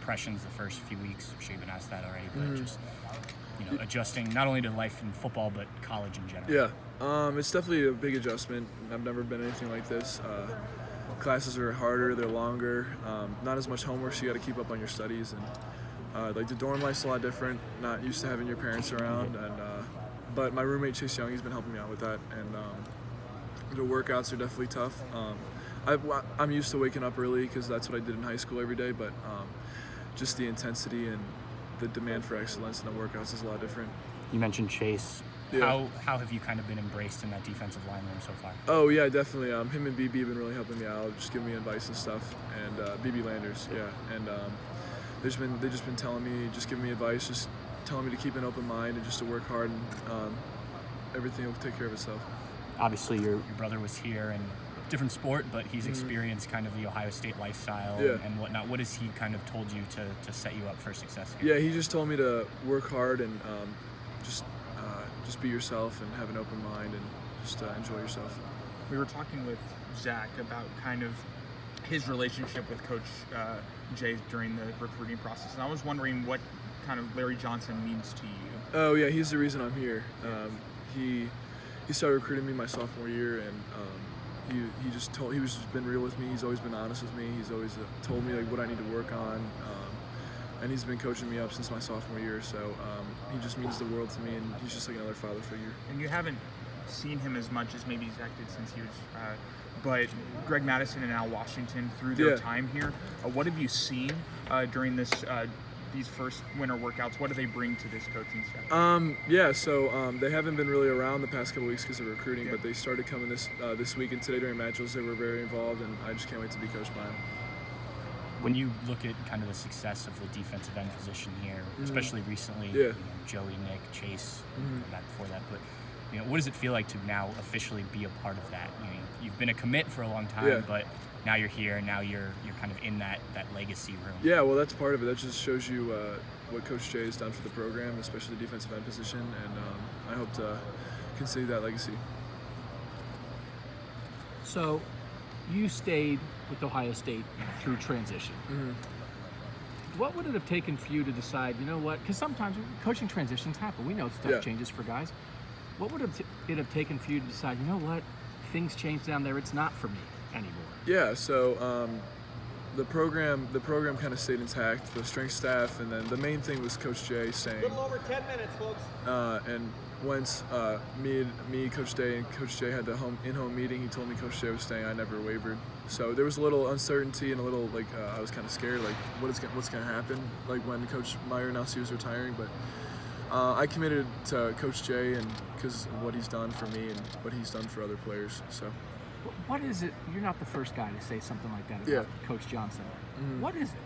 impressions the first few weeks? I'm sure you've been asked that already, but just adjusting not only to life in football but college in general. Yeah, it's definitely a big adjustment. I've never been anything like this. Classes are harder, they're longer, not as much homework, so you got to keep up on your studies, and like the dorm life's a lot different. Not used to having your parents around, and but my roommate Chase Young, he's been helping me out with that, and the workouts are definitely tough. I'm used to waking up early because that's what I did in high school every day, but just the intensity and the demand for excellence in the workouts is a lot different. You mentioned Chase. Yeah. How have you kind of been embraced in that defensive line room so far? Oh yeah, definitely. Him and BB have been really helping me out, just giving me advice and stuff. And BB Landers, yeah. And they've just been telling me, just giving me advice, just telling me to keep an open mind and just to work hard, and everything will take care of itself. Obviously, your brother was here and different sport, but he's experienced kind of the Ohio State lifestyle and whatnot. What has he kind of told you to set you up for success here? Yeah, he just told me to work hard and just be yourself and have an open mind and just enjoy yourself. We were talking with Zach about kind of his relationship with Coach Jay during the recruiting process, and I was wondering what kind of Larry Johnson means to you. Oh yeah, he's the reason I'm here. He started recruiting me my sophomore year, and he's just been real with me. He's always been honest with me. He's always told me like what I need to work on. And he's been coaching me up since my sophomore year, so he just means the world to me, and he's just like another father figure. And you haven't seen him as much as maybe Zach did since he was, but Greg Madison and Al Washington through their time here, what have you seen during these first winter workouts? What do they bring to this coaching staff? So they haven't been really around the past couple weeks because of recruiting, but they started coming this week, and today during matches they were very involved, and I just can't wait to be coached by them. When you look at kind of the success of the defensive end position here, especially recently, Joey, Nick, Chase, back before that, but what does it feel like to now officially be a part of that? You've been a commit for a long time, but now you're here, and now you're kind of in that legacy room. Yeah, well, that's part of it. That just shows you what Coach Jay has done for the program, especially the defensive end position, and I hope to continue that legacy. So, you stayed with Ohio State through transition. What would it have taken for you to decide, you know what, because sometimes coaching transitions happen. We know stuff changes for guys. What would it have taken for you to decide, you know what, things change down there, it's not for me anymore? Yeah, so the program kind of stayed intact, the strength staff, and then the main thing was Coach Jay saying. A little over 10 minutes, folks. And once me, Coach Jay, and Coach Jay had the in-home meeting, he told me Coach Jay was staying. I never wavered. So there was a little uncertainty and a little I was kind of scared, like what's going to happen, like when Coach Meyer announced he was retiring. But I committed to Coach Jay, and because of what he's done for me and what he's done for other players. So. What is it? You're not the first guy to say something like that about Coach Johnson. What is it?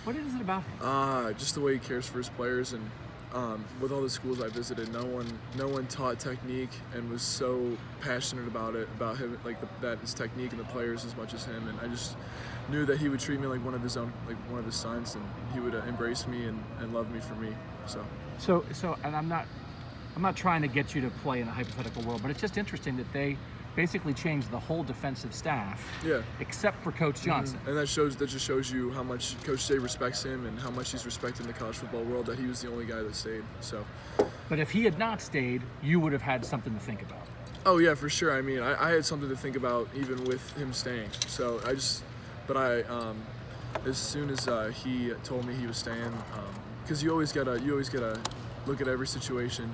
What is it about him? Just the way he cares for his players, and with all the schools I visited, no one taught technique and was so passionate about him, like that his technique and the players as much as him. And I just knew that he would treat me like one of his own, like one of his sons, and he would embrace me and love me for me. So, and I'm not trying to get you to play in a hypothetical world, but it's just interesting that they basically changed the whole defensive staff, except for Coach Johnson. And that just shows you how much Coach Jay respects him and how much he's respected in the college football world, that he was the only guy that stayed. So. But if he had not stayed, you would have had something to think about. Oh yeah, for sure. I mean, I had something to think about even with him staying. So as soon as he told me he was staying, because you always gotta look at every situation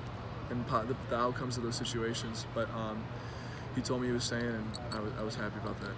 and the outcomes of those situations. But he told me he was staying, and I was happy about that.